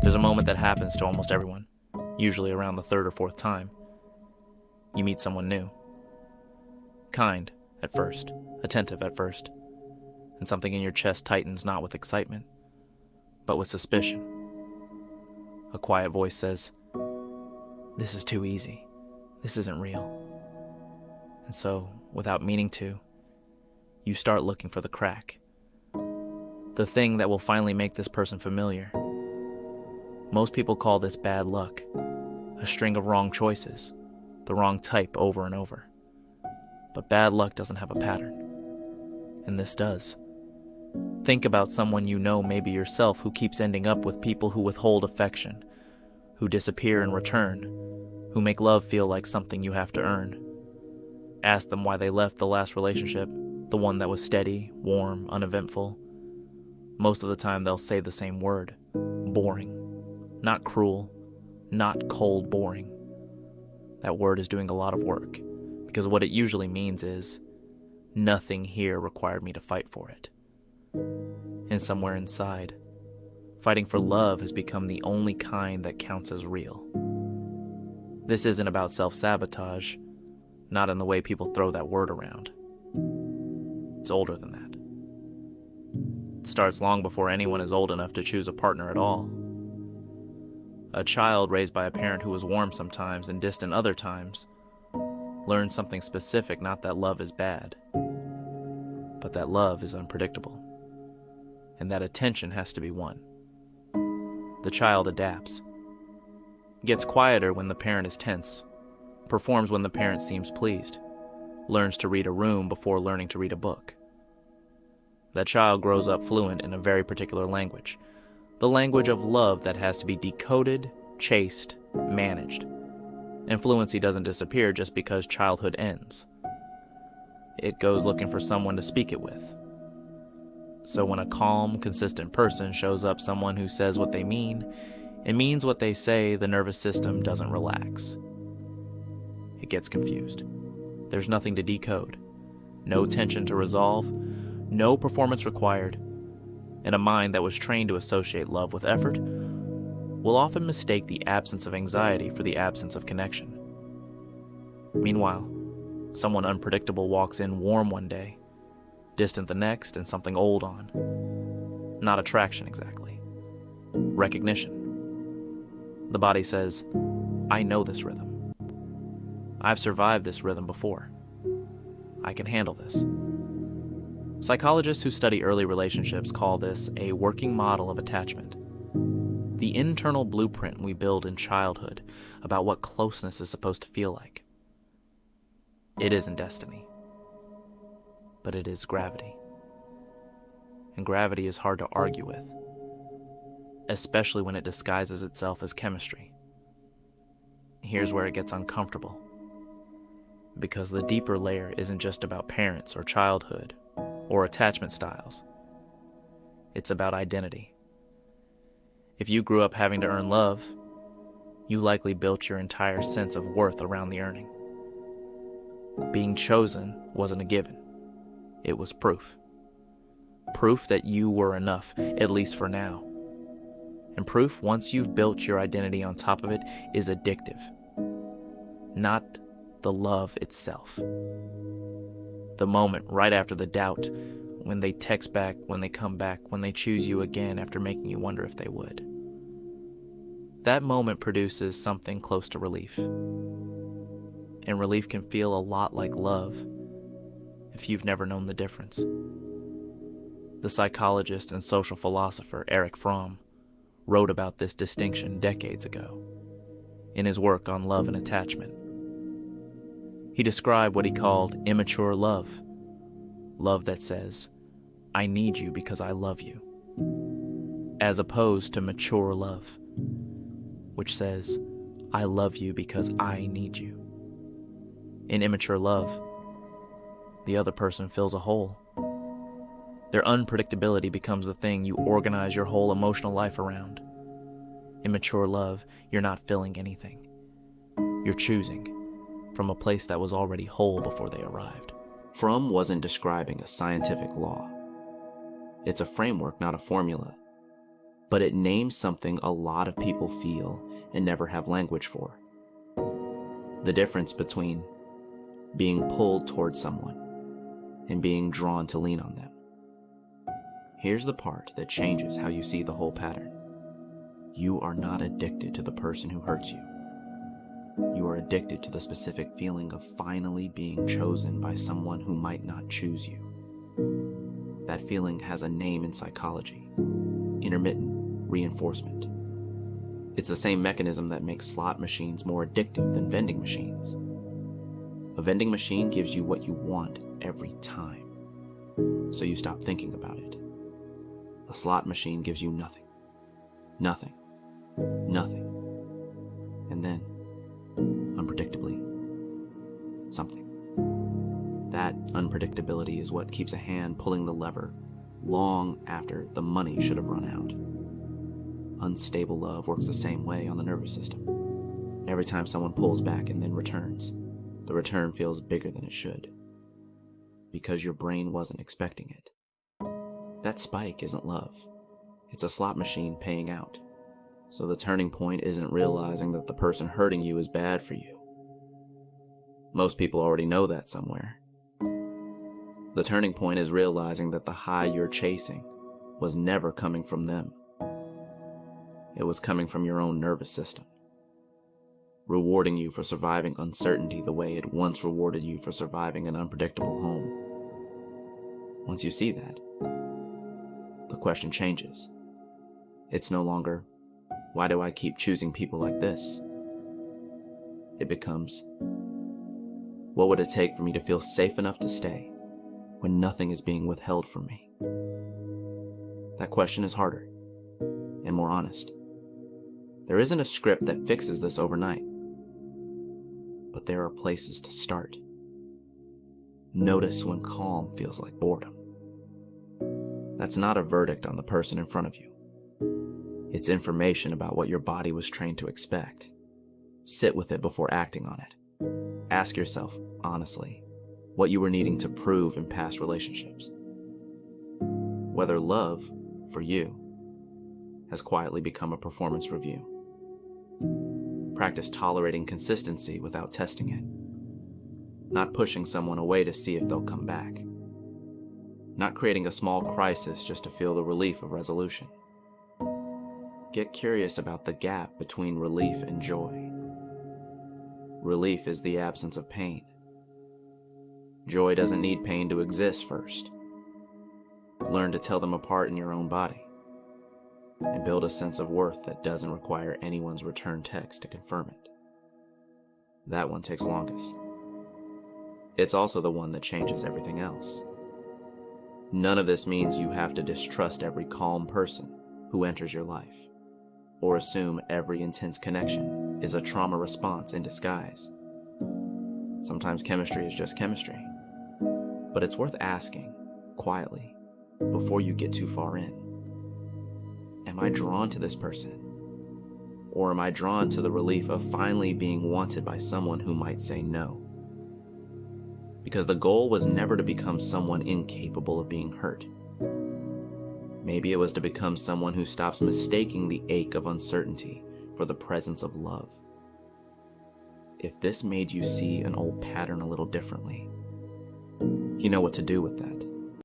There's a moment that happens to almost everyone, usually around the third or fourth time. You meet someone new. Kind at first, attentive at first, and something in your chest tightens not with excitement, but with suspicion. A quiet voice says, "This is too easy. This isn't real." And so, without meaning to, you start looking for the crack. The thing that will finally make this person familiar. Most people call this bad luck, a string of wrong choices, the wrong type over and over. But bad luck doesn't have a pattern, and this does. Think about someone you know, maybe yourself, who keeps ending up with people who withhold affection, who disappear in return, who make love feel like something you have to earn. Ask them why they left the last relationship, the one that was steady, warm, uneventful. Most of the time they'll say the same word: boring. Not cruel, not cold boring. That word is doing a lot of work, because what it usually means is, nothing here required me to fight for it. And somewhere inside, fighting for love has become the only kind that counts as real. This isn't about self-sabotage, not in the way people throw that word around. It's older than that. It starts long before anyone is old enough to choose a partner at all. A child raised by a parent who was warm sometimes and distant other times learns something specific, not that love is bad, but that love is unpredictable, and that attention has to be won. The child adapts, gets quieter when the parent is tense, performs when the parent seems pleased, learns to read a room before learning to read a book. That child grows up fluent in a very particular language, the language of love that has to be decoded, chased, managed. And fluency doesn't disappear just because childhood ends. It goes looking for someone to speak it with. So when a calm, consistent person shows up, someone who says what they mean and means what they say, the nervous system doesn't relax. It gets confused. There's nothing to decode, no tension to resolve, no performance required, and a mind that was trained to associate love with effort will often mistake the absence of anxiety for the absence of connection. Meanwhile, someone unpredictable walks in warm one day, distant the next, and something old on. Not attraction exactly. Recognition. The body says, "I know this rhythm. I've survived this rhythm before. I can handle this." Psychologists who study early relationships call this a working model of attachment. The internal blueprint we build in childhood about what closeness is supposed to feel like. It isn't destiny, but it is gravity. And gravity is hard to argue with, especially when it disguises itself as chemistry. Here's where it gets uncomfortable, because the deeper layer isn't just about parents or childhood or attachment styles. It's about identity. If you grew up having to earn love, you likely built your entire sense of worth around the earning. Being chosen wasn't a given. It was proof. Proof that you were enough, at least for now. And proof, once you've built your identity on top of it, is addictive. Not the love itself. The moment right after the doubt, when they text back, when they come back, when they choose you again after making you wonder if they would. That moment produces something close to relief. And relief can feel a lot like love if you've never known the difference. The psychologist and social philosopher Erich Fromm wrote about this distinction decades ago in his work on love and attachment. He described what he called immature love. Love that says, "I need you because I love you," as opposed to mature love, which says, "I love you because I need you." In immature love, the other person fills a hole. Their unpredictability becomes the thing you organize your whole emotional life around. In mature love, you're not filling anything. You're choosing from a place that was already whole before they arrived. Fromm wasn't describing a scientific law. It's a framework, not a formula. but it names something a lot of people feel and never have language for. The difference between being pulled towards someone and being drawn to lean on them. Here's the part that changes how you see the whole pattern. You are not addicted to the person who hurts you. You are addicted to the specific feeling of finally being chosen by someone who might not choose you. That feeling has a name in psychology: intermittent reinforcement. It's the same mechanism that makes slot machines more addictive than vending machines. A vending machine gives you what you want every time, so you stop thinking about it. A slot machine gives you nothing, nothing, nothing, and then, unpredictably, something. That unpredictability is what keeps a hand pulling the lever long after the money should have run out. Unstable love works the same way on the nervous system. Every time someone pulls back and then returns, the return feels bigger than it should, because your brain wasn't expecting it. That spike isn't love. It's a slot machine paying out. So the turning point isn't realizing that the person hurting you is bad for you. Most people already know that somewhere. The turning point is realizing that the high you're chasing was never coming from them. It was coming from your own nervous system, rewarding you for surviving uncertainty the way it once rewarded you for surviving an unpredictable home. Once you see that, the question changes. It's no longer, why do I keep choosing people like this? It becomes, what would it take for me to feel safe enough to stay when nothing is being withheld from me? That question is harder and more honest. There isn't a script that fixes this overnight, but there are places to start. Notice when calm feels like boredom. That's not a verdict on the person in front of you. It's information about what your body was trained to expect. Sit with it before acting on it. Ask yourself, honestly, what you were needing to prove in past relationships. Whether love, for you, has quietly become a performance review. Practice tolerating consistency without testing it. Not pushing someone away to see if they'll come back. Not creating a small crisis just to feel the relief of resolution. Get curious about the gap between relief and joy. Relief is the absence of pain. Joy doesn't need pain to exist first. Learn to tell them apart in your own body, and build a sense of worth that doesn't require anyone's return text to confirm it. That one takes longest. It's also the one that changes everything else. None of this means you have to distrust every calm person who enters your life, or assume every intense connection is a trauma response in disguise. Sometimes chemistry is just chemistry, but it's worth asking, quietly, before you get too far in. Am I drawn to this person? Or am I drawn to the relief of finally being wanted by someone who might say no? Because the goal was never to become someone incapable of being hurt. Maybe it was to become someone who stops mistaking the ache of uncertainty for the presence of love. If this made you see an old pattern a little differently, you know what to do with that.